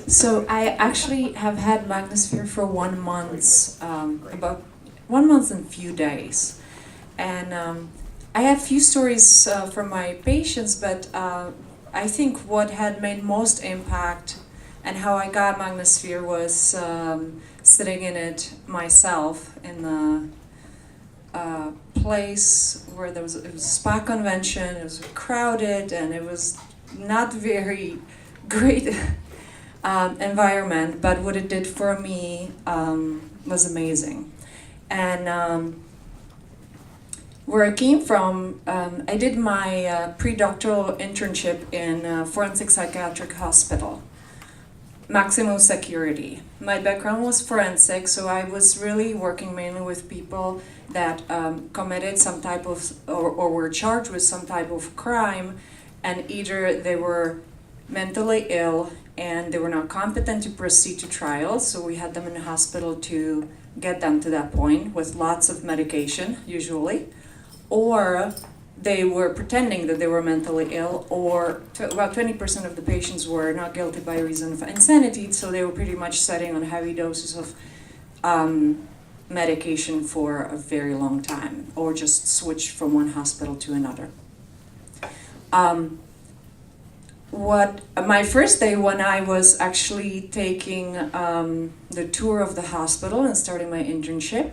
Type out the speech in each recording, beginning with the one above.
So I actually have had Magnesphere for 1 month, about 1 month and few days. And I have few stories from my patients, but I think what had made most impact and how I got Magnesphere was sitting in it myself in the place where it was a spa convention. It was crowded and it was not very great environment, but what it did for me was amazing. And where I came from, I did my pre-doctoral internship in a forensic psychiatric hospital, maximum security. My background was forensic, so I was really working mainly with people that committed some type of, or were charged with some type of crime, and either they were mentally ill and they were not competent to proceed to trial, so we had them in the hospital to get them to that point with lots of medication, usually, or they were pretending that they were mentally ill, or about 20% of the patients were not guilty by reason of insanity, so they were pretty much sitting on heavy doses of medication for a very long time, or just switched from one hospital to another. What my first day when I was actually taking the tour of the hospital and starting my internship,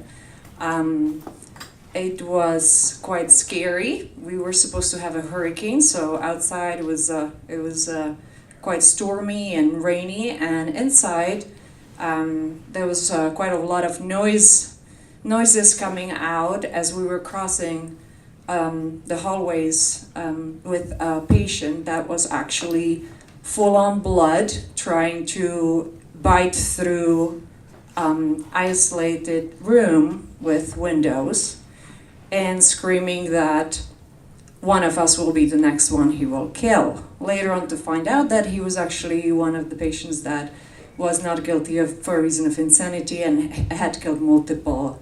it was quite scary. We were supposed to have a hurricane, so outside it was quite stormy and rainy, and inside there was quite a lot of noises coming out as we were crossing the hallways with a patient that was actually full on blood, trying to bite through isolated room with windows, and screaming that one of us will be the next one he will kill. Later on to find out that he was actually one of the patients that was not guilty of for a reason of insanity and had killed multiple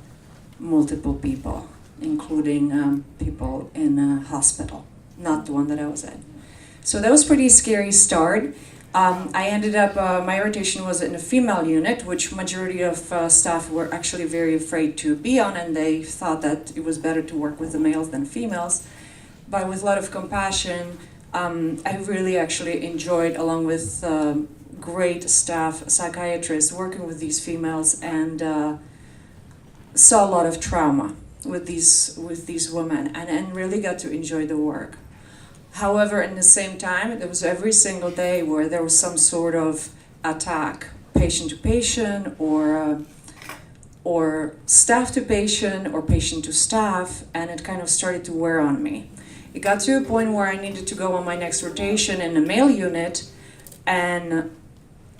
people, including people in a hospital, not the one that I was in. So that was pretty scary start. I ended up, my rotation was in a female unit, which majority of staff were actually very afraid to be on, and they thought that it was better to work with the males than females. But with a lot of compassion, I really actually enjoyed, along with great staff, psychiatrists, working with these females, and saw a lot of trauma with these women, and really got to enjoy the work. However, in the same time, there was every single day where there was some sort of attack, patient to patient, or staff to patient, or patient to staff, and it kind of started to wear on me. It got to a point where I needed to go on my next rotation in the male unit, and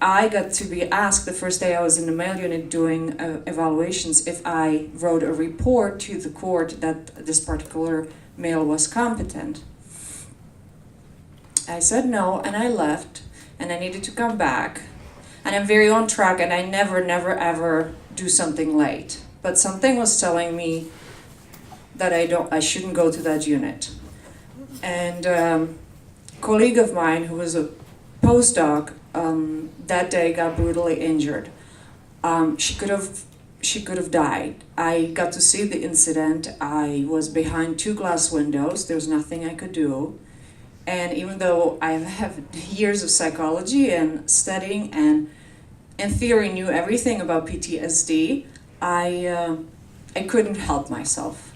I got to be asked the first day I was in the male unit doing evaluations if I wrote a report to the court that this particular male was competent. I said no, and I left, and I needed to come back. And I'm very on track, and I never, ever do something late. But something was telling me that I shouldn't go to that unit. And a colleague of mine who was a postdoc that day got brutally injured. She could have died. I got to see the incident. I was behind 2 glass windows. There was nothing I could do. And even though I have years of psychology and studying, and in theory knew everything about PTSD, I couldn't help myself.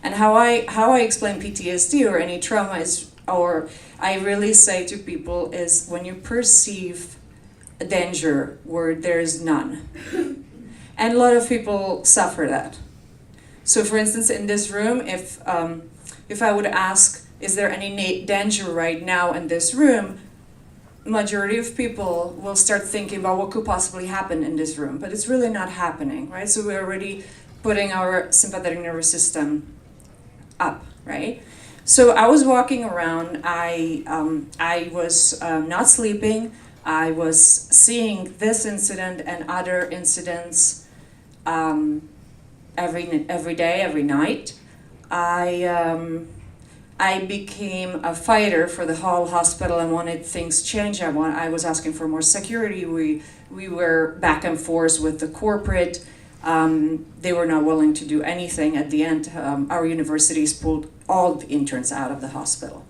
And how I explain PTSD or any trauma is, or I really say to people, is when you perceive a danger where there is none. And a lot of people suffer that. So for instance, in this room, if I would ask, is there any danger right now in this room? Majority of people will start thinking about what could possibly happen in this room, but it's really not happening, right? So we're already putting our sympathetic nervous system up, right? So I was walking around, I was not sleeping, I was seeing this incident and other incidents every day, every night. I became a fighter for the whole hospital and wanted things changed. I was asking for more security. We were back and forth with the corporate. They were not willing to do anything. At the end, our universities pulled all the interns out of the hospital.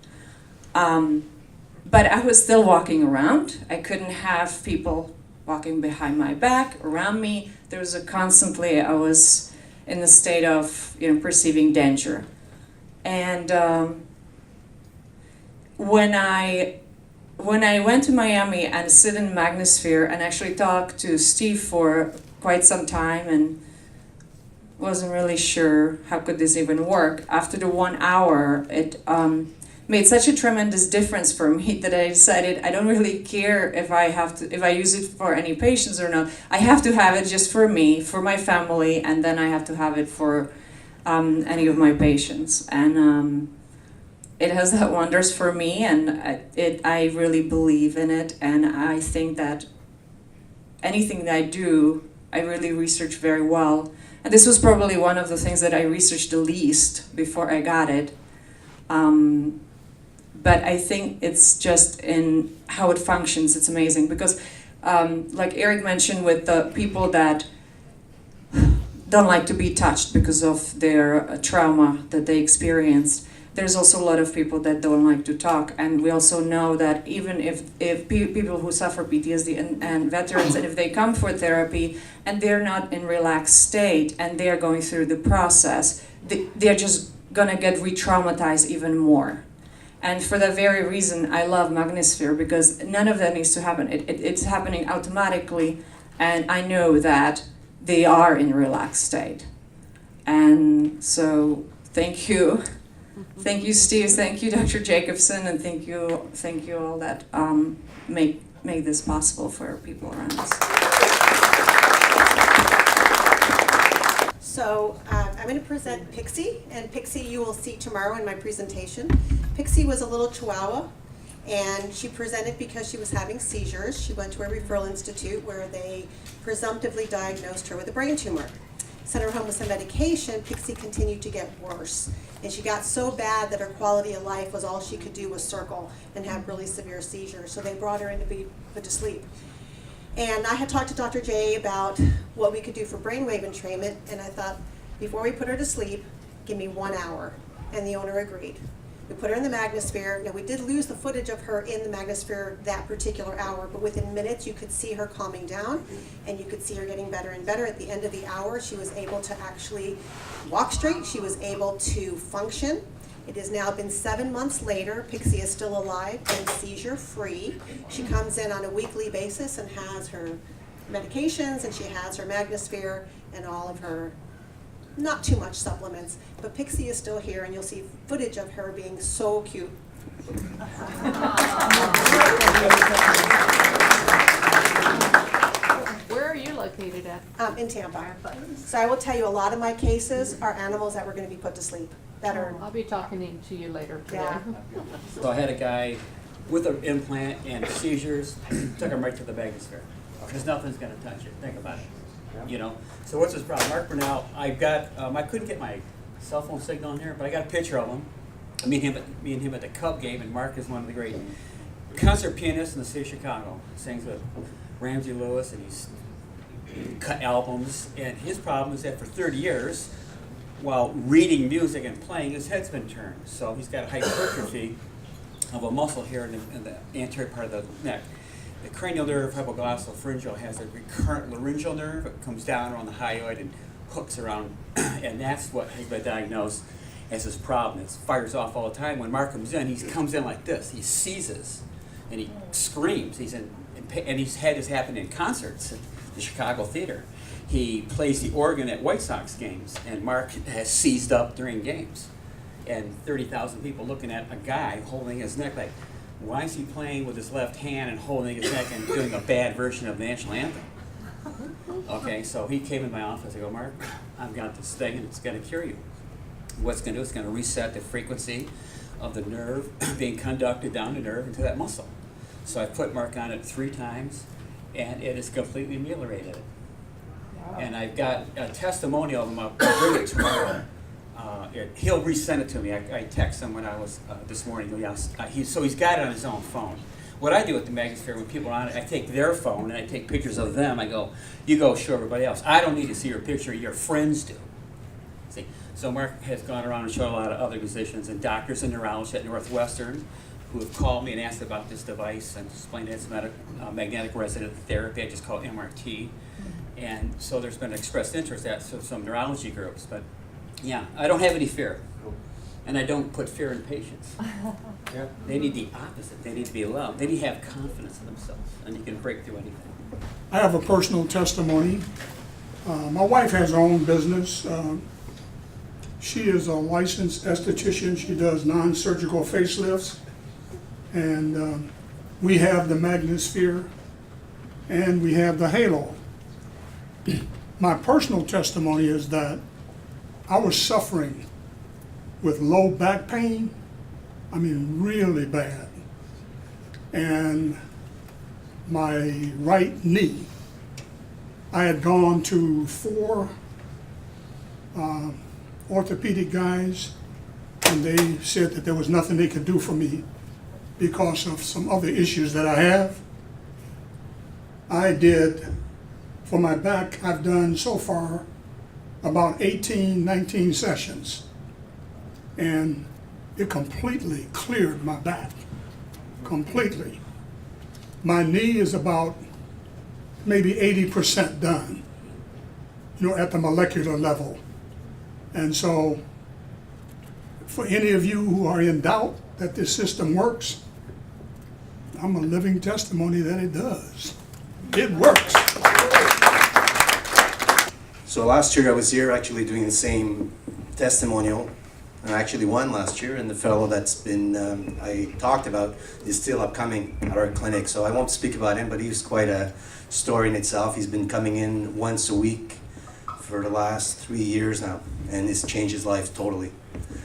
But I was still walking around. I couldn't have people walking behind my back, around me. There was constantly, I was in the state of, perceiving danger. And when I went to Miami and sit in Magnesphere and actually talked to Steve for quite some time and wasn't really sure how could this even work, after the 1 hour, it made such a tremendous difference for me that I decided I don't really care if I use it for any patients or not. I have to have it just for me, for my family, and then I have to have it for any of my patients. And it has done wonders for me, and I really believe in it. And I think that anything that I do, I really research very well. And this was probably one of the things that I researched the least before I got it. But I think it's just in how it functions, it's amazing. Because like Eric mentioned, with the people that don't like to be touched because of their trauma that they experienced, there's also a lot of people that don't like to talk. And we also know that even if people who suffer PTSD and veterans, and if they come for therapy and they're not in relaxed state and they're going through the process, they're just gonna get re-traumatized even more. And for that very reason, I love Magnesphere, because none of that needs to happen. It's happening automatically, and I know that they are in a relaxed state. And so thank you. Thank you, Steve. Thank you, Dr. Jacobson, and thank you all that make this possible for people around us. So I'm going to present Pixie, and Pixie you will see tomorrow in my presentation. Pixie was a little chihuahua, and she presented because she was having seizures. She went to a referral institute where they presumptively diagnosed her with a brain tumor. Sent her home with some medication. Pixie continued to get worse, and she got so bad that her quality of life was all she could do was circle and have really severe seizures. So they brought her in to be put to sleep. And I had talked to Dr. J about what we could do for brainwave entrainment, and I thought, before we put her to sleep, give me 1 hour. And the owner agreed. We put her in the Magnesphere. Now, we did lose the footage of her in the Magnesphere that particular hour, but within minutes you could see her calming down, and you could see her getting better and better. At the end of the hour, she was able to actually walk straight. She was able to function. It has now been 7 months later. Pixie is still alive and seizure-free. She comes in on a weekly basis and has her medications, and she has her Magnesphere and all of her, not too much supplements, but Pixie is still here, and you'll see footage of her being so cute. Where are you located at? In Tampa. So I will tell you, a lot of my cases are animals that were going to be put to sleep. That are, I'll be talking to you later today. Yeah. So I had a guy with an implant and seizures, took him right to the Magnesphere, because nothing's gonna touch it, think about it, you know? So what's his problem? Mark Burnell, I couldn't get my cell phone signal in here, but I got a picture of him. Me and him at the Cub game, and Mark is one of the great concert pianists in the city of Chicago. Sings with Ramsey Lewis, and he's cut albums, and his problem is that for 30 years, while reading music and playing, his head's been turned. So he's got a hypertrophy of a muscle here in the anterior part of the neck. The cranial nerve hypoglossopharyngeal has a recurrent laryngeal nerve. It comes down around the hyoid and hooks around, and that's what has been diagnosed as his problem. It fires off all the time. When Mark comes in, he comes in like this. He seizes, and he screams. And his head has happened in concerts at the Chicago Theater. He plays the organ at White Sox games, and Mark has seized up during games. And 30,000 people looking at a guy holding his neck like, why is he playing with his left hand and holding his neck and doing a bad version of the national anthem? Okay, so he came in my office. I go, Mark, I've got this thing, and it's going to cure you. What it's going to do is going to reset the frequency of the nerve being conducted down the nerve into that muscle. So I put Mark on it 3 times, and it has completely ameliorated it. And I've got a testimonial of him. I'll bring it tomorrow. he'll resend it to me. I text him when I was this morning. So he's got it on his own phone. What I do with the Magnesphere, when people are on it, I take their phone and I take pictures of them. I go, you go show everybody else. I don't need to see your picture. Your friends do. See, so Mark has gone around and showed a lot of other musicians and doctors and neurologists at Northwestern who have called me and asked about this device and explained it's magnetic resonant therapy. I just call it MRT. And so there's been expressed interest at some neurology groups. But yeah, I don't have any fear. And I don't put fear in patients. They need the opposite. They need to be loved. They need to have confidence in themselves, and you can break through anything. I have a personal testimony. My wife has her own business. She is a licensed esthetician. She does non-surgical facelifts. And we have the Magnesphere, and we have the Halo. My personal testimony is that I was suffering with low back pain, I mean really bad. And my right knee, I had gone to 4 orthopedic guys, and they said that there was nothing they could do for me because of some other issues that I have. I did, for my back, I've done so far about 18, 19 sessions. And it completely cleared my back, completely. My knee is about maybe 80% done, at the molecular level. And so, for any of you who are in doubt that this system works, I'm a living testimony that it does. It works. So last year I was here actually doing the same testimonial. I actually won last year, and the fellow that's been I talked about is still upcoming at our clinic. So I won't speak about him, but he's quite a story in itself. He's been coming in once a week for the last 3 years now, and it's changed his life totally.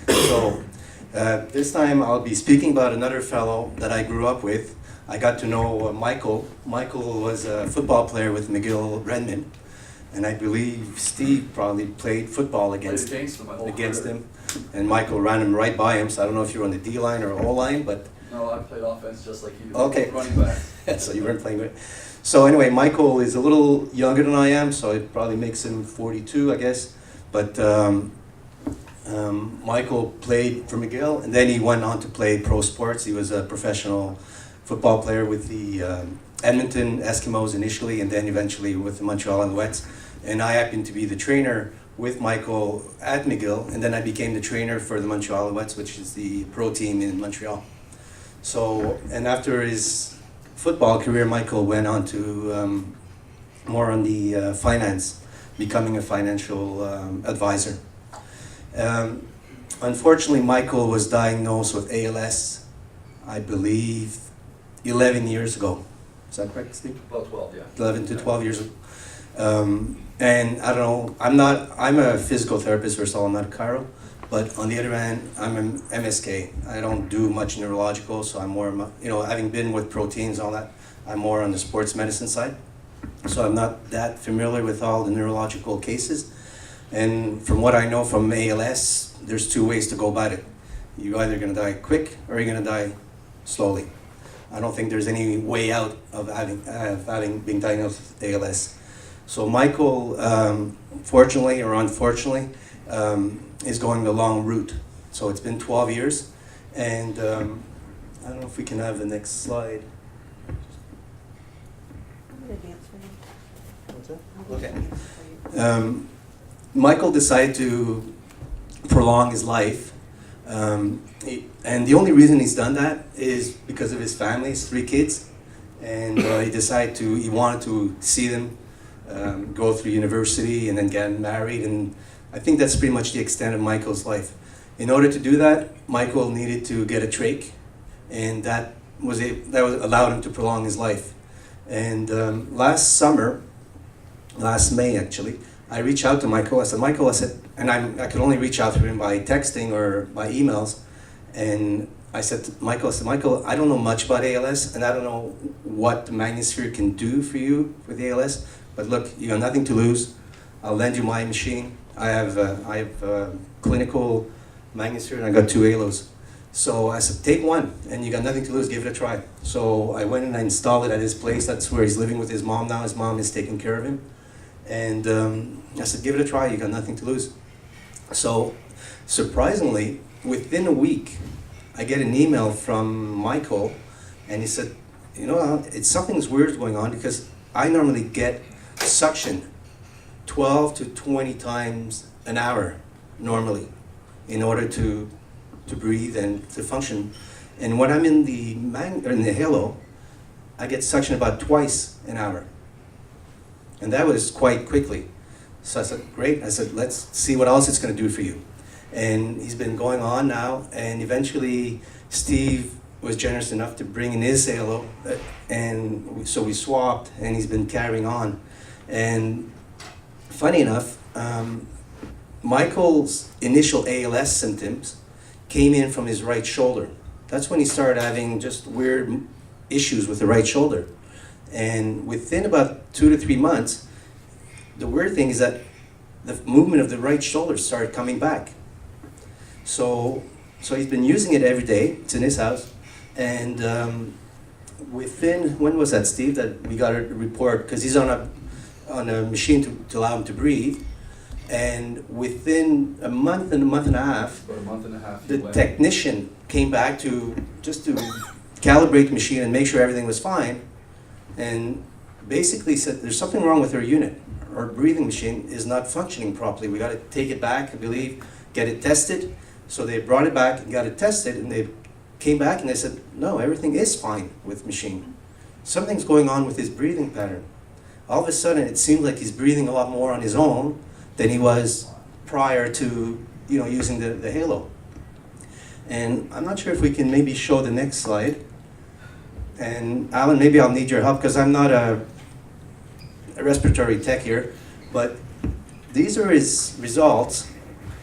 So this time I'll be speaking about another fellow that I grew up with. I got to know Michael. Michael was a football player with McGill Redmond, and I believe Steve probably played football against him. And Michael ran him right by him, so I don't know if you're on the D line or O line, but... No, I played offense just like you. Okay. Running back. So you weren't playing with... So anyway, Michael is a little younger than I am, so it probably makes him 42, I guess. But Michael played for McGill, and then he went on to play pro sports. He was a professional football player with the Edmonton Eskimos initially, and then eventually with the Montreal Alouettes. And I happened to be the trainer with Michael at McGill, and then I became the trainer for the Montreal Alouettes, which is the pro team in Montreal. So, and after his football career, Michael went on to more on the finance, becoming a financial advisor. Unfortunately, Michael was diagnosed with ALS, I believe, 11 years ago. Is that correct, Steve? About 12, yeah. 11 to 12 years ago. And I don't know, I'm a physical therapist, first of all, I'm not a chiro, but on the other hand, I'm an MSK. I don't do much neurological, so I'm more, having been with proteins and all that, I'm more on the sports medicine side. So I'm not that familiar with all the neurological cases. And from what I know from ALS, there's 2 ways to go about it. You're either gonna die quick or you're gonna die slowly. I don't think there's any way out of having been diagnosed with ALS. So Michael, fortunately or unfortunately, is going the long route. So it's been 12 years, and I don't know if we can have the next slide. What's that? Okay. Michael decided to prolong his life, and the only reason he's done that is because of his family, his 3 kids, and he wanted to see them go through university and then get married, and I think that's pretty much the extent of Michael's life. In order to do that, Michael needed to get a trach, and that allowed him to prolong his life. And last May actually, I reached out to Michael. I said, and I could only reach out to him by texting or by emails, and I said to Michael, I don't know much about ALS, and I don't know what the Magnesphere can do for you with ALS, but look, you got nothing to lose. I'll lend you my machine, I have clinical Magnecon, and I got 2 halos. So I said, take one, and you got nothing to lose, give it a try. So I went and I installed it at his place. That's where he's living with his mom now. His mom is taking care of him. And I said, give it a try, you got nothing to lose. So surprisingly, within a week, I get an email from Michael, and he said, you know, something's weird going on, because I normally get suction 12 to 20 times an hour normally in order to breathe and to function. And when I'm in the halo, I get suction about twice an hour. And that was quite quickly. So I said, great. I said, let's see what else it's going to do for you. And he's been going on now, and eventually Steve was generous enough to bring in his halo, and so we swapped, and he's been carrying on. And funny enough, Michael's initial ALS symptoms came in from his right shoulder. That's when he started having just weird issues with the right shoulder. And within about 2 to 3 months, the weird thing is that the movement of the right shoulder started coming back. So he's been using it every day. It's in his house. And within, when was that, Steve, that we got a report? Because he's on a machine to allow him to breathe. And within a month and a half, About a month and a half. the he went. technician came back to calibrate the machine and make sure everything was fine, and basically said there's something wrong with our unit. Our breathing machine is not functioning properly. We got to take it back, I believe, get it tested. So they brought it back and got it tested, and they came back and they said, no, everything is fine with machine. Something's going on with his breathing pattern. All of a sudden, it seemed like he's breathing a lot more on his own than he was prior to, using the halo. And I'm not sure if we can maybe show the next slide. And Alan, maybe I'll need your help, because I'm not a respiratory tech here, but these are his results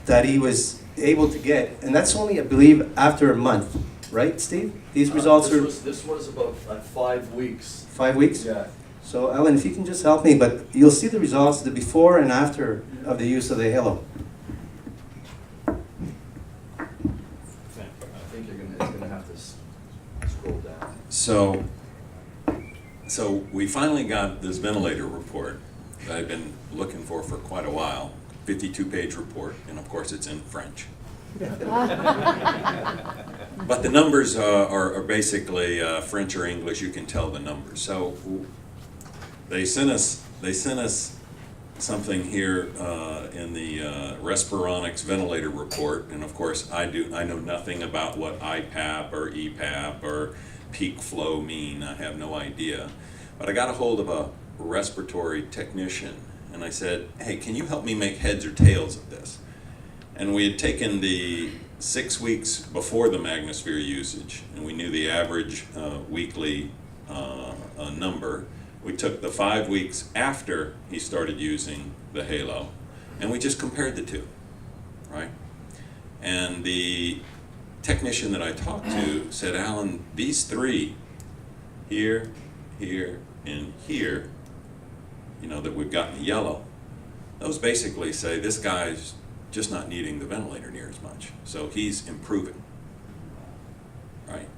that he was able to get, and that's only, I believe, after a month, right, Steve? These results This was about 5 weeks. 5 weeks? Yeah. So Alan, if you can just help me, but you'll see the results, the before and after of the use of the halo. I think it's gonna have to scroll down. So we finally got this ventilator report that I've been looking for quite a while, 52-page report, and of course it's in French. But the numbers are basically French or English. You can tell the numbers. So they sent us something here in the Respironics ventilator report, and of course I know nothing about what IPAP or EPAP or peak flow mean. I have no idea. But I got a hold of a respiratory technician, and I said, hey, can you help me make heads or tails of this? And we had taken the 6 weeks before the Magnosphere usage, and we knew the average weekly number. We took the 5 weeks after he started using the halo, and we just compared the two, right? And the technician that I talked to said, Alan, these three, here, here, and here, that we've got in yellow, those basically say this guy's just not needing the ventilator near as much. So he's improving, right?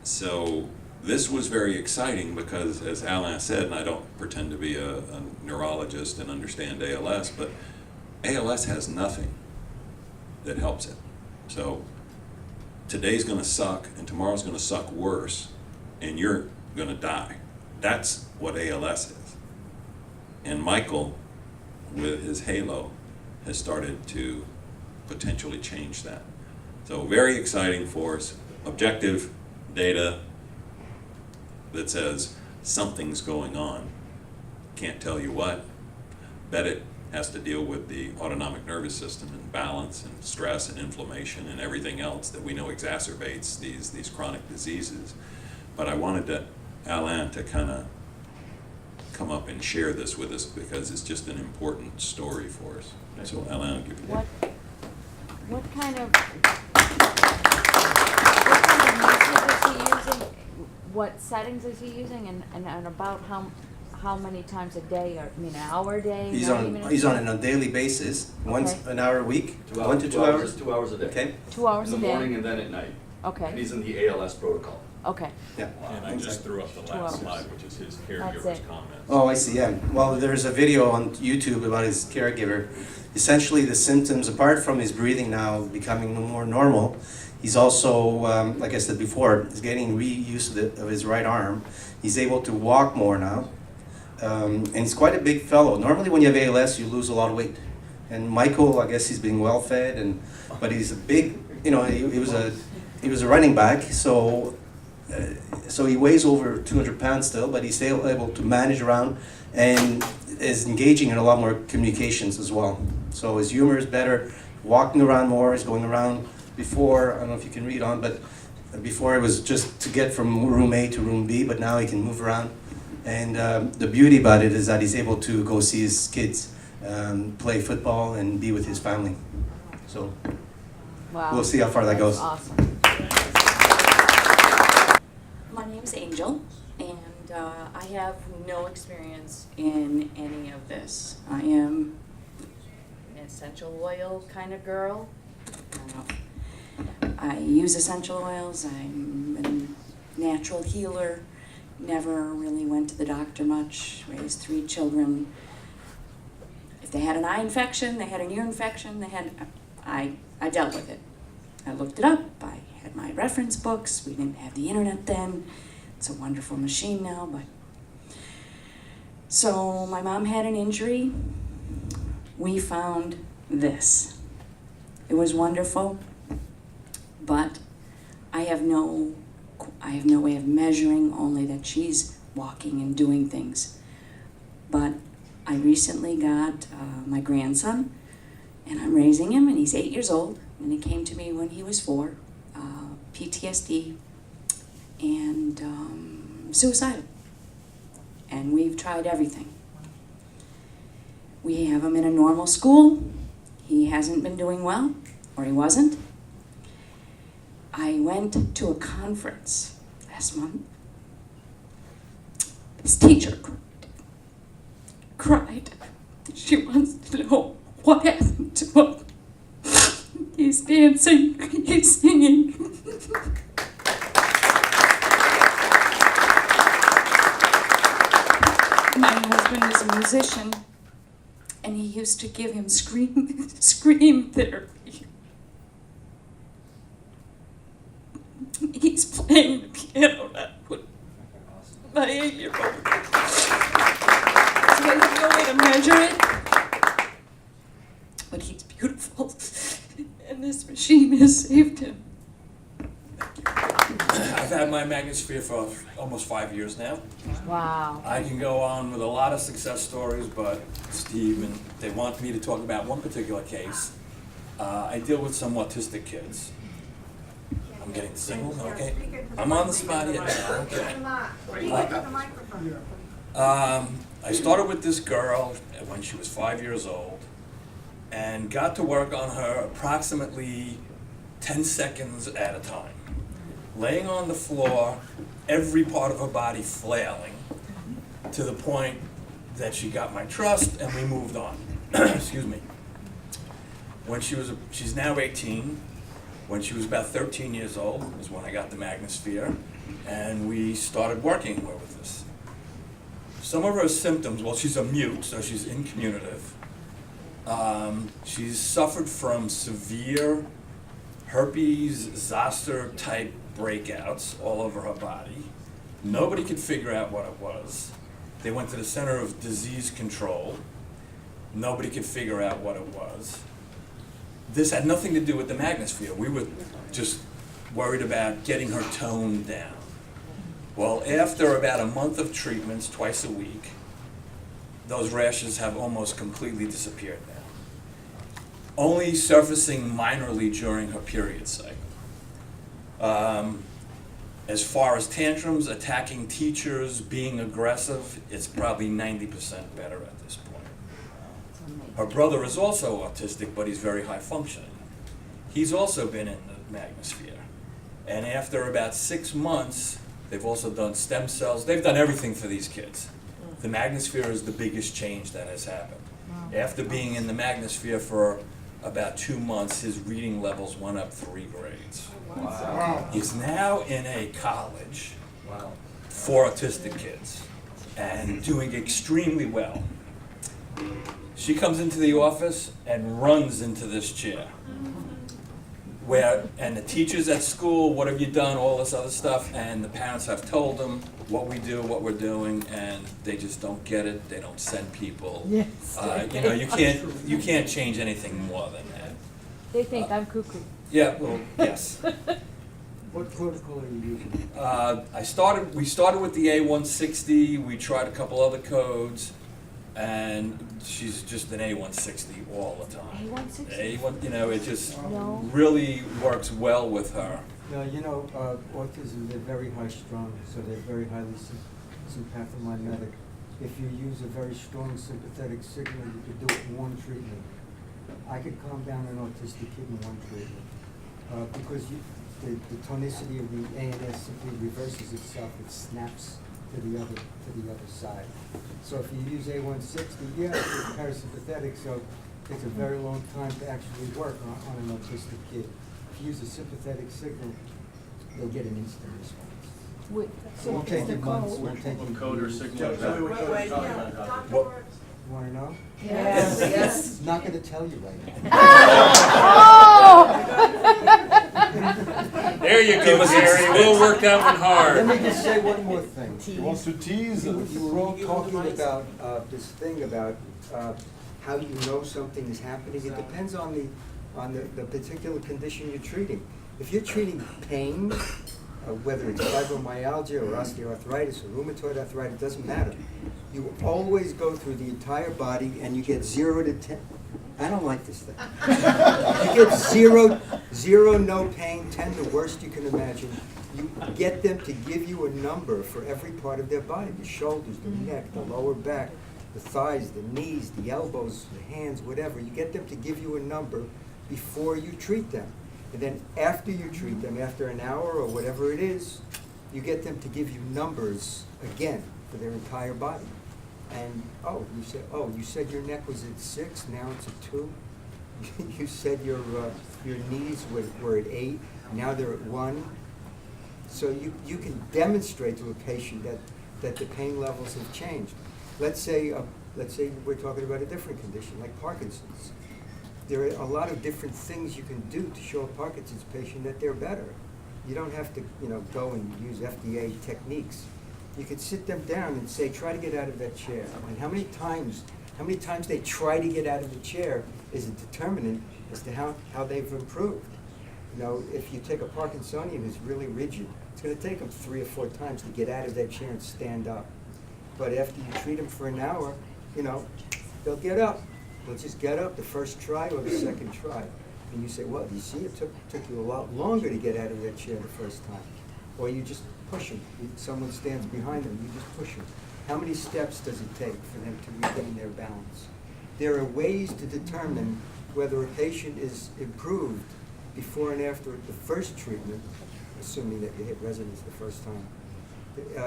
So this was very exciting because, as Alain said, and I don't pretend to be a neurologist and understand ALS, but ALS has nothing that helps it. So today's gonna suck and tomorrow's gonna suck worse and you're gonna die. That's what ALS is. And Michael, with his halo, has started to potentially change that. So very exciting for us. Objective data that says something's going on. Can't tell you what. Bet it has to deal with the autonomic nervous system and balance and stress and inflammation and everything else that we know exacerbates these chronic diseases. But I wanted Alain to kind of come up and share this with us because it's just an important story for us. So Alain, I'll give you that. What kind of usage is he using? What settings is he using, and about how many times a day, or, I mean, an hour a day? He's 90 on minutes he's a on day? it on a daily basis, once Okay. an hour a week, 2 hours, 1 to 2 hours. 2 hours a day. Okay. 2 hours In a the day? morning and then at night. And Okay, he's in the ALS protocol. okay. Yeah. And I just threw up the 2 last hours. slide, which is his That's caregiver's it. comments. Oh, I see. Yeah. Well, there's a video on YouTube about his caregiver. Essentially, the symptoms, apart from his breathing now becoming more normal, he's also, like I said before, he's getting reuse of his right arm. He's able to walk more now, and he's quite a big fellow. Normally, when you have ALS, you lose a lot of weight. And Michael, I guess he's being well fed, but he's a big, he was a running back, so he weighs over 200 pounds still, but he's still able to manage around and is engaging in a lot more communications as well. So his humor is better, walking around more, he's going around. Before, I don't know if you can read on, but before it was just to get from room A to room B, but now he can move around. And the beauty about it is that he's able to go see his kids, play football, and be with his family. So Wow. we'll see how far that That's goes. awesome. My name's Angel, and I have no experience in any of this. I am an essential oil kind of girl. I don't know. I use essential oils. I'm a natural healer. Never really went to the doctor much. Raised 3 children. If they had an eye infection, they had an ear infection, I dealt with it. I looked it up. I had my reference books. We didn't have the internet then. It's a wonderful machine now, but. So my mom had an injury. We found this. It was wonderful, but I have no way of measuring, only that she's walking and doing things. But I recently got my grandson, and I'm raising him, and he's 8 years old, and he came to me when he was 4, PTSD, and suicidal. And we've tried everything. We have him in a normal school. He hasn't been doing well, or he wasn't. I went to a conference last month. His teacher cried. She wants to know what happened to him. He's dancing, he's singing. My husband is a musician, and he used to give him scream therapy. He's playing the piano now with my 8-year-old. So I have no way to measure it, but he's beautiful, and this machine has saved him. I've had my Magnosphere for almost 5 years now. Wow. I can go on with a lot of success stories, but Steve, and they want me to talk about one particular case. I deal with some autistic kids. I'm getting signals, okay? I'm on the spot yet now, okay. I started with this girl when she was 5 years old and got to work on her approximately 10 seconds at a time. Laying on the floor, every part of her body flailing, to the point that she got my trust and we moved on. Excuse me. When she's now 18. When she was about 13 years old is when I got the Magnosphere, and we started working with this. Some of her symptoms, well, she's a mute, so she's incommunicative. She's suffered from severe herpes zoster type breakouts all over her body. Nobody could figure out what it was. They went to the Center of Disease Control. Nobody could figure out what it was. This had nothing to do with the Magnosphere. We were just worried about getting her toned down. Well, after about a month of treatments twice a week, those rashes have almost completely disappeared now. Only surfacing minorly during her period cycle. As far as tantrums, attacking teachers, being aggressive, it's probably 90% better at this point. Her brother is also autistic, but he's very high functioning. He's also been in the Magnosphere. And after about 6 months, they've also done stem cells. They've done everything for these kids. the Magnosphere is the biggest change that has happened. After being in the Magnosphere for about 2 months, his reading levels went up 3 grades. Wow. He's now in a college Wow. for autistic kids and doing extremely well. She comes into the office and runs into this chair. And the teachers at school, what have you done, all this other stuff, and the parents have told them what we do, what we're doing, and they just don't get it, they don't send people. Yes. You can't change anything more than that. They think I'm cuckoo. Yeah, well, yes. What protocol are you using? We started with the A160, we tried a couple other codes, and she's just an A160 all the time. A160? A1, it just No. really works well with her. Now, autism, they're very high strung, so they're very highly sympathomimetic. If you use a very strong sympathetic signal, you could do it in one treatment. I could calm down an autistic kid in one treatment. Because the tonicity of the ANS simply reverses itself, it snaps to the other side. So if you use A160, yeah, it's parasympathetic, so it takes a very long time to actually work on an autistic kid. If you use a sympathetic signal, you'll get an instant response. So Won't take you months, won't take you Code or years. signal? Wanna know? Yes. Yes. Not gonna tell you right now. There you go, Gary, we'll work that one Let me hard. just say one more thing. He wants to tease us. You were all talking about this thing about how you know something is happening. It depends on the particular condition you're treating. If you're treating pain, whether it's fibromyalgia or osteoarthritis or rheumatoid arthritis, it doesn't matter. You always go through the entire body and you get 0 to 10. I don't like this thing. You get 0, no pain, 10, the worst you can imagine. You get them to give you a number for every part of their body, the shoulders, the neck, the lower back, the thighs, the knees, the elbows, the hands, whatever. You get them to give you a number before you treat them. And then after you treat them, after an hour or whatever it is, you get them to give you numbers again for their entire body. And, you said your neck was at 6, now it's at 2. You said your knees were at 8, now they're at 1. So you can demonstrate to a patient that the pain levels have changed. Let's say we're talking about a different condition, like Parkinson's. There are a lot of different things you can do to show a Parkinson's patient that they're better. You don't have to, go and use FDA techniques. You could sit them down and say, try to get out of that chair. And how many times they try to get out of the chair is a determinant as to how they've improved. If you take a Parkinsonian who's really rigid, it's going to take them 3 or 4 times to get out of that chair and stand up. But after you treat them for an hour, they'll get up. They'll just get up the first try or the second try. And you say, well, you see, it took you a lot longer to get out of that chair the first time. Or you just push them. Someone stands behind them, you just push them. How many steps does it take for them to regain their balance? There are ways to determine whether a patient is improved before and after the first treatment, assuming that you hit resonance the first time,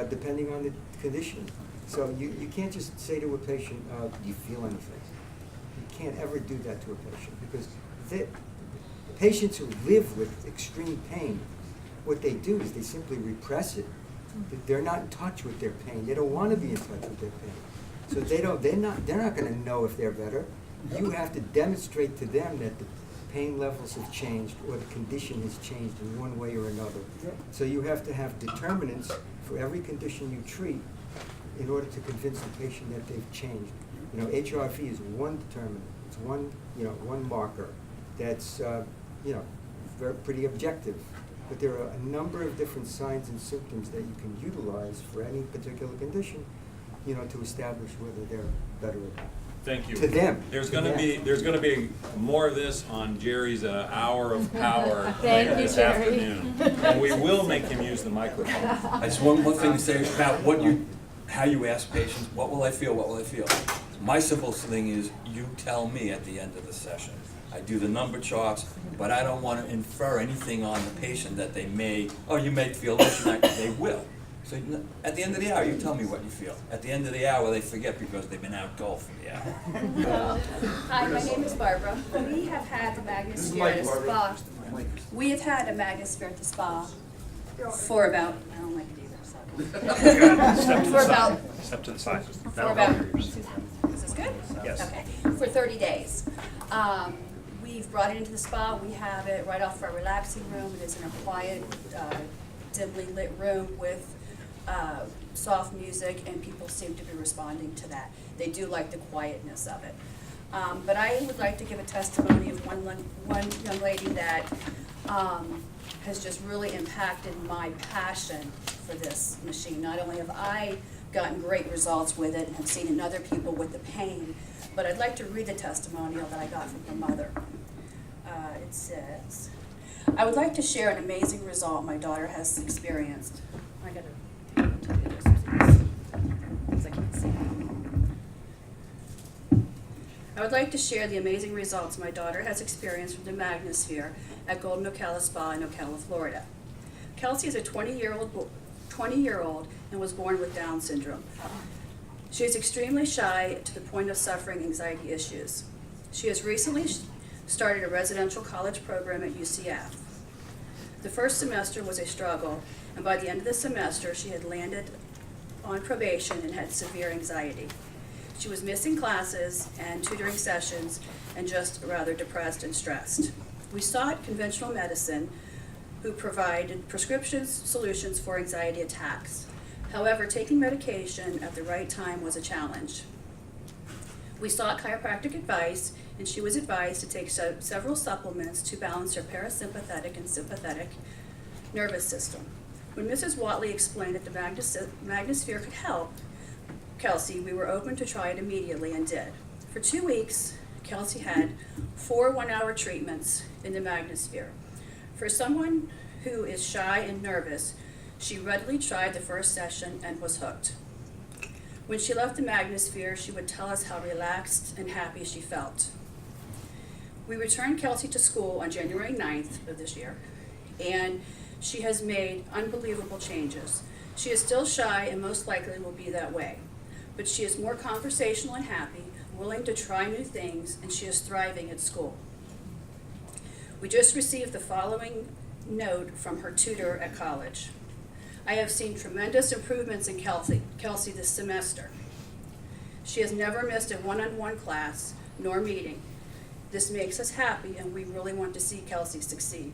depending on the condition. So you can't just say to a patient, do you feel anything? You can't ever do that to a patient because patients who live with extreme pain, what they do is they simply repress it. They're not in touch with their pain. They don't want to be in touch with their pain. So they're not going to know if they're better. You have to demonstrate to them that the pain levels have changed or the condition has changed in one way or another. So you have to have determinants for every condition you treat in order to convince the patient that they've changed. HRV is one determinant. It's one marker that's pretty objective. But there are a number of different signs and symptoms that you can utilize for any particular condition, to establish whether they're better or not. Thank you. To them. There's going to be more of this on Jerry's hour of power Thank later you, this Jerry. afternoon, and we will make him use the microphone. I just want one thing to say about how you ask patients, what will I feel, what will I feel? My simple thing is, you tell me at the end of the session. I do the number charts, but I don't want to infer anything on the patient that you may feel this, they will. So at the end of the hour, you tell me what you feel. At the end of the hour, they forget because they've been out golf for the hour. Hi, my name is Barbara. We have had the Magnesphere at the spa. We have had a Magnesphere at the spa for about, I don't like it either, for about, Step to the side. for about, is this good? Yes. Okay, for 30 days. We've brought it into the spa. We have it right off our relaxing room. It is in a quiet, dimly lit room with soft music, and people seem to be responding to that. They do like the quietness of it. But I would like to give a testimony of one young lady that has just really impacted my passion for this machine. Not only have I gotten great results with it and have seen in other people with the pain, but I'd like to read the testimonial that I got from her mother. It says, I would like to share an amazing result my daughter has experienced. I gotta tell you this, because I can't see it. I would like to share the amazing results my daughter has experienced from the Magnesphere at Golden Ocala Spa in Ocala, Florida. Kelsey is a 20-year-old and was born with Down syndrome. She is extremely shy to the point of suffering anxiety issues. She has recently started a residential college program at UCF. The first semester was a struggle, and by the end of the semester, she had landed on probation and had severe anxiety. She was missing classes and tutoring sessions and just rather depressed and stressed. We sought conventional medicine, who provided prescription solutions for anxiety attacks. However, taking medication at the right time was a challenge. We sought chiropractic advice, and she was advised to take several supplements to balance her parasympathetic and sympathetic nervous system. When Mrs. Watley explained that the Magnesphere could help Kelsey, we were open to try it immediately and did. For 2 weeks, Kelsey had 4 one-hour treatments in the Magnesphere. For someone who is shy and nervous, she readily tried the first session and was hooked. When she left the Magnesphere, she would tell us how relaxed and happy she felt. We returned Kelsey to school on January 9th of this year, and she has made unbelievable changes. She is still shy and most likely will be that way, but she is more conversational and happy, willing to try new things, and she is thriving at school. We just received the following note from her tutor at college. I have seen tremendous improvements in Kelsey this semester. She has never missed a one-on-one class nor meeting. This makes us happy, and we really want to see Kelsey succeed.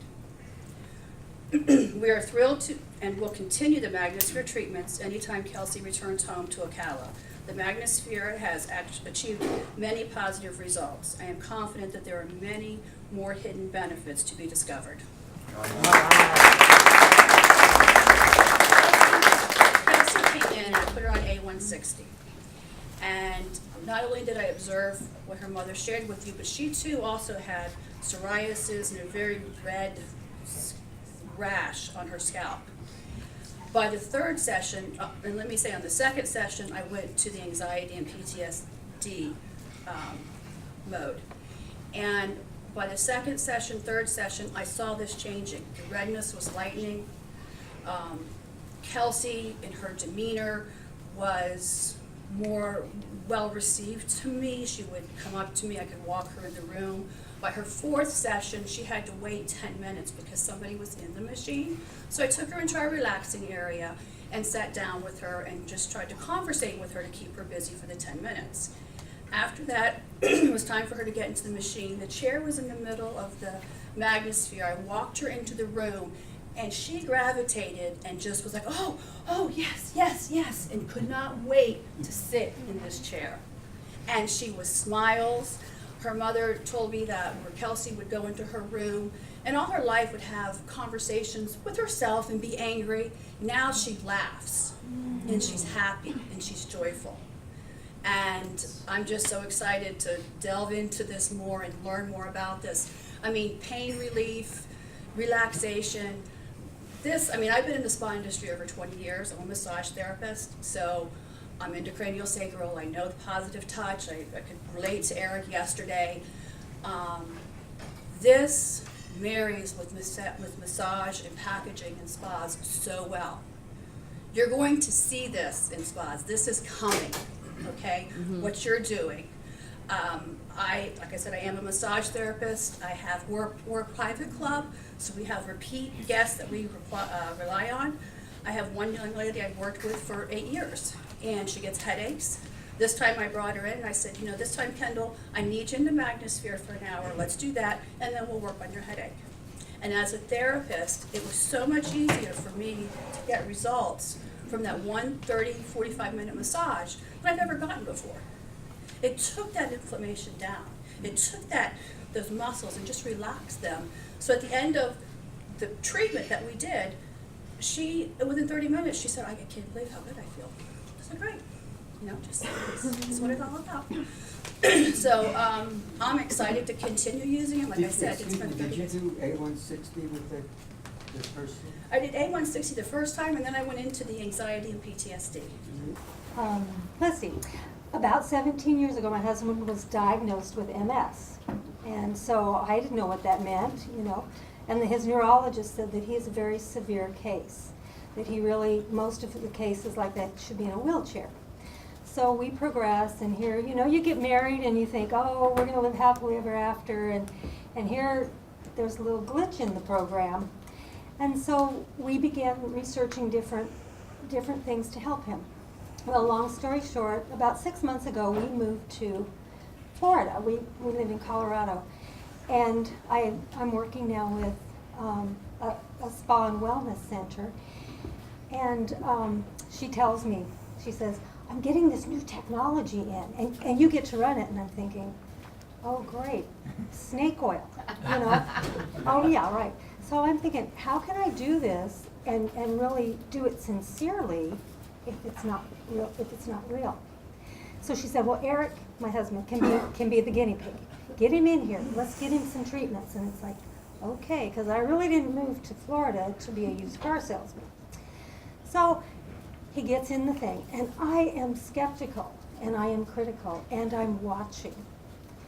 We are thrilled to and will continue the Magnesphere treatments anytime Kelsey returns home to Ocala. The Magnesphere has achieved many positive results. I am confident that there are many more hidden benefits to be discovered. Kelsey came in and I put her on A160. And not only did I observe what her mother shared with you, but she too also had psoriasis and a very red rash on her scalp. By the third session, and let me say on the second session, I went to the anxiety and PTSD mode. And by the second session, third session, I saw this changing. The redness was lightening. Kelsey, in her demeanor, was more well received to me. She would come up to me, I could walk her in the room. By her fourth session, she had to wait 10 minutes because somebody was in the machine. So I took her into our relaxing area and sat down with her and just tried to conversate with her to keep her busy for the 10 minutes. After that, it was time for her to get into the machine. The chair was in the middle of the Magnesphere. I walked her into the room, and she gravitated and just was like, oh, yes, yes, yes, and could not wait to sit in this chair. And she was smiles. Her mother told me that where Kelsey would go into her room and all her life would have conversations with herself and be angry. Now she laughs and she's happy and she's joyful. And I'm just so excited to delve into this more and learn more about this. I mean, pain relief, relaxation. I've been in the spa industry over 20 years. I'm a massage therapist, so I'm into craniosacral. I know the positive touch. I could relate to Eric yesterday. This marries with massage and packaging and spas so well. You're going to see this in spas. This is coming, okay? What you're doing. Like I said, I am a massage therapist. I have we're a private club, so we have repeat guests that we rely on. I have one young lady I've worked with for 8 years, and she gets headaches. This time I brought her in and I said, you know, this time, Kendall, I need you in the Magnosphere for an hour. Let's do that, and then we'll work on your headache. And as a therapist, it was so much easier for me to get results from that 45-minute massage that I've never gotten before. It took that inflammation down. It took those muscles and just relaxed them. So at the end of the treatment that we did, within 30 minutes, she said, I can't believe how good I feel. I said, great. You know, just that's what it's all about. So I'm excited to continue using it. Like I said, it's been 30 years. Did you do A160 with the person? I did A160 the first time, and then I went into the anxiety and PTSD. Let's see. About 17 years ago, my husband was diagnosed with MS. And so I didn't know what that meant, you know. And his neurologist said that he is a very severe case, that most of the cases like that should be in a wheelchair. So we progress, and here, you know, you get married and you think, oh, we're going to live happily ever after. And here, there's a little glitch in the program. And so we began researching different things to help him. Well, long story short, about 6 months ago, we moved to Florida. We live in Colorado. And I'm working now with a spa and wellness center. And she tells me, she says, I'm getting this new technology in, and you get to run it. And I'm thinking, oh, great, snake oil, you know? Oh, yeah, right. So I'm thinking, how can I do this and really do it sincerely if it's not real? So she said, well, Eric, my husband, can be the guinea pig. Get him in here. Let's get him some treatments. And it's like, okay, because I really didn't move to Florida to be a used car salesman. So he gets in the thing, and I am skeptical, and I am critical, and I'm watching.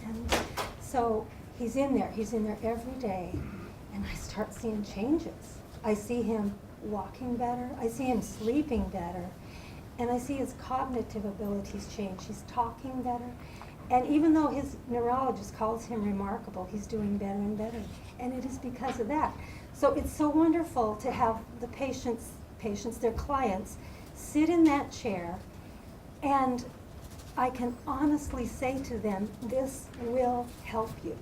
And so he's in there every day, and I start seeing changes. I see him walking better, I see him sleeping better, and I see his cognitive abilities change. He's talking better, and even though his neurologist calls him remarkable, he's doing better and better, and it is because of that. So it's so wonderful to have the patients, their clients, sit in that chair, and I can honestly say to them, this will help you.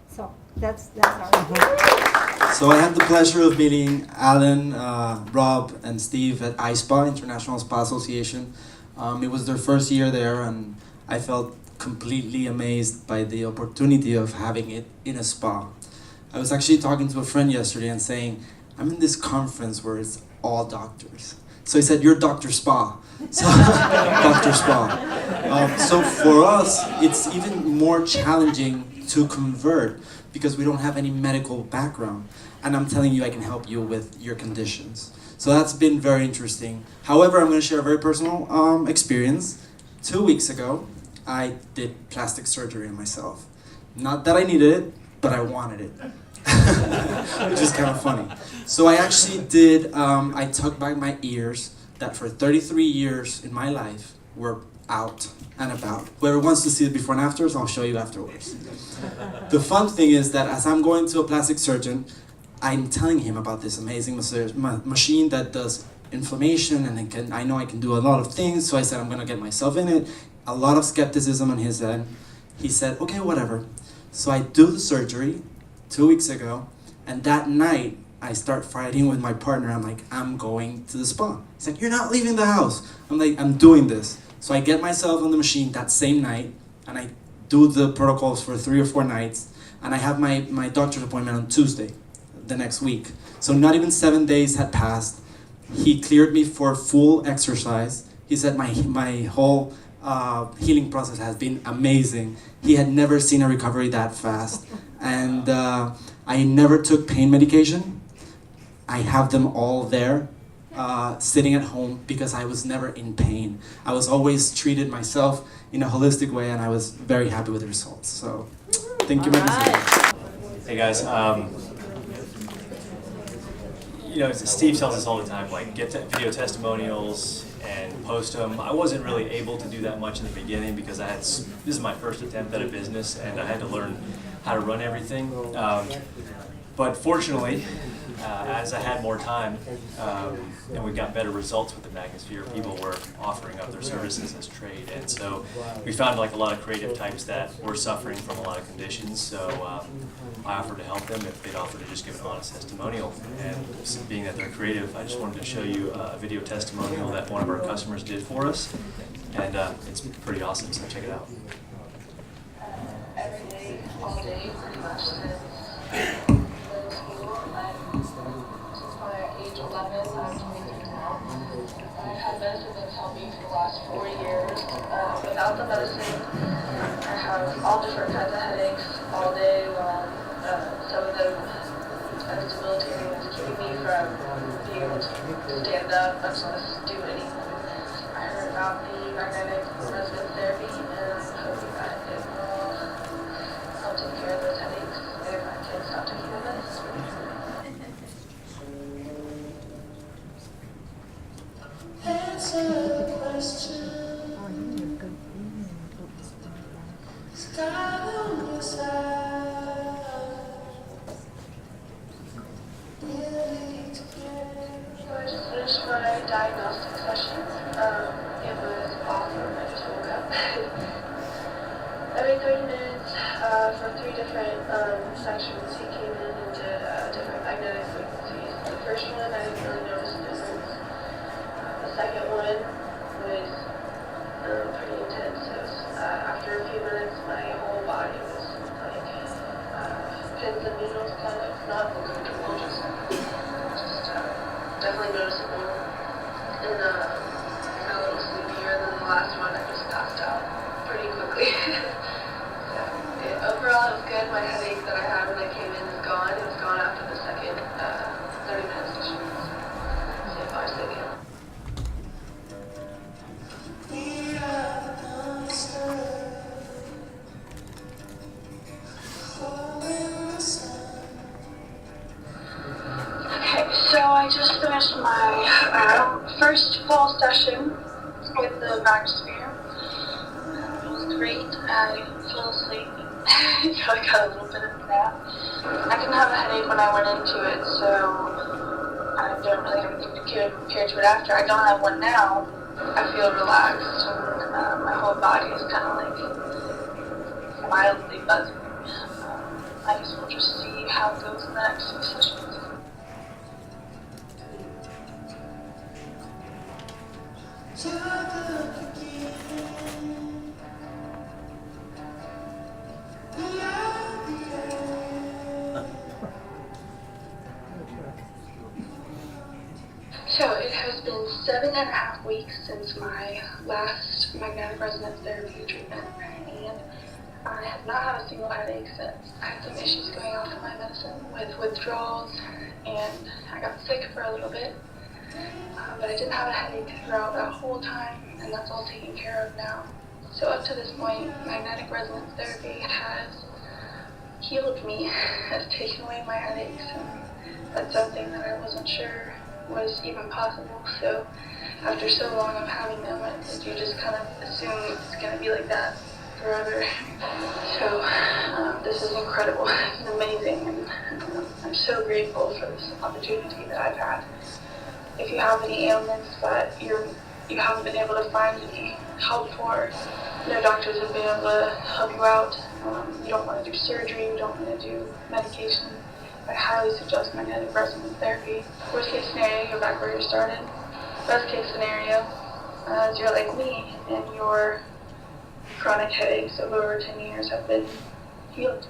So that's our So I had the pleasure of meeting Alan, Rob, and Steve at iSpa, International Spa Association. It was their first year there, and I felt completely amazed by the opportunity of having it in a spa. I was actually talking to a friend yesterday and saying, I'm in this conference where it's all doctors. So he said, you're Dr. Spa. So, Dr. Spa. So for us, it's even more challenging to convert because we don't have any medical background. And I'm telling you, I can help you with your conditions. So that's been very interesting. However, I'm going to share a very personal experience. 2 weeks ago, I did plastic surgery on myself. Not that I needed it, but I wanted it. Which is kind of funny. So I actually did, I took back my ears that for 33 years in my life were out and about. Whoever wants to see the before and afters, I'll show you afterwards. The fun thing is that as I'm going to a plastic surgeon, I'm telling him about this amazing machine that does inflammation, and I know I can do a lot of things, so I said I'm going to get myself in it. A lot of skepticism on his end. He said, okay, whatever. So I do the surgery 2 weeks ago, and that night I start fighting with my partner. I'm like, I'm going to the spa. He's like, you're not leaving the house. I'm like, I'm doing this. So I get myself on the machine that same night, and I do the protocols for 3 or 4 nights, and I have my doctor's appointment on Tuesday, the next week. So not even 7 days had passed. He cleared me for full exercise. He said my whole healing process has been amazing. He had never seen a recovery that fast. And I never took pain medication. I have them all there, sitting at home, because I was never in pain. I was always treated myself in a holistic way, and I was very happy with the results. So, thank you very much. Hey guys, you know, Steve tells us all the time, like, get video testimonials and post them. I wasn't really able to do that much in the beginning because this is my first attempt at a business and I had to learn how to run everything. But fortunately, as I had more time and we got better results with the Magnosphere, people were offering up their services as trade. And so we found like a lot of creative types that were suffering from a lot of conditions. So I offered to help them if they'd offer to just give an honest testimonial. And being that they're creative, I just wanted to show you a video testimonial that one of our customers did for us. And it's pretty awesome, so check it out. Every day, all day, pretty much since my age 11, I'm 23 now. I've had medicine that's helped me for the last 4 years. Without the medicine, I have all different kinds of headaches all day long. Some of them are debilitating. It's keeping me from being able to stand up, much less do anything. I heard about the magnetic resonance therapy, and I'm hoping that it will help take care of those headaches if I can stop taking the medicine. Answer the question. Start on your side. So I just finished my diagnostic session. It was awesome. I just woke up. Every 30 minutes for 3 different sections, he came in and did different magnetic frequencies. The first one, I didn't really notice the difference. The second one was pretty intense. It was, after a few minutes, my whole body was like pins and needles, kind of not uncomfortable, just definitely noticeable. And got a little sleepier than the last one. I just passed out pretty quickly. Overall, it was good. My headache that I had when I came in is gone. It was gone after the second 30-minute session. So far, so good. Okay, so I just finished my first full session with the Magnecon. It was great. I fell asleep. So I got a little bit of a nap. I didn't have a headache when I went into it, so I don't really have anything to compare to it after. I don't have one now. I feel relaxed, and my whole body is kind of like mildly buzzing. I guess we'll just see how it goes in the next few sessions. So it has been 7.5 weeks since my last magnetic resonance therapy treatment, and I have not had a single headache since. I had some issues going on with my medicine with withdrawals, and I got sick for a little bit, but I didn't have a headache throughout that whole time, and that's all taken care of now. So up to this point, magnetic resonance therapy has healed me, has taken away my headaches, and that's something that I wasn't sure was even possible. So after so long of having them, you just kind of assume it's going to be like that forever. So this is incredible. It's amazing, and I'm so grateful for this opportunity that I've had. If you have any ailments that you haven't been able to find any help for, no doctors have been able to help you out. You don't want to do surgery, you don't want to do medication, I highly suggest magnetic resonance therapy. Worst case scenario, you're back where you started. Best case scenario, is you're like me and your chronic headaches of over 10 years have been healed.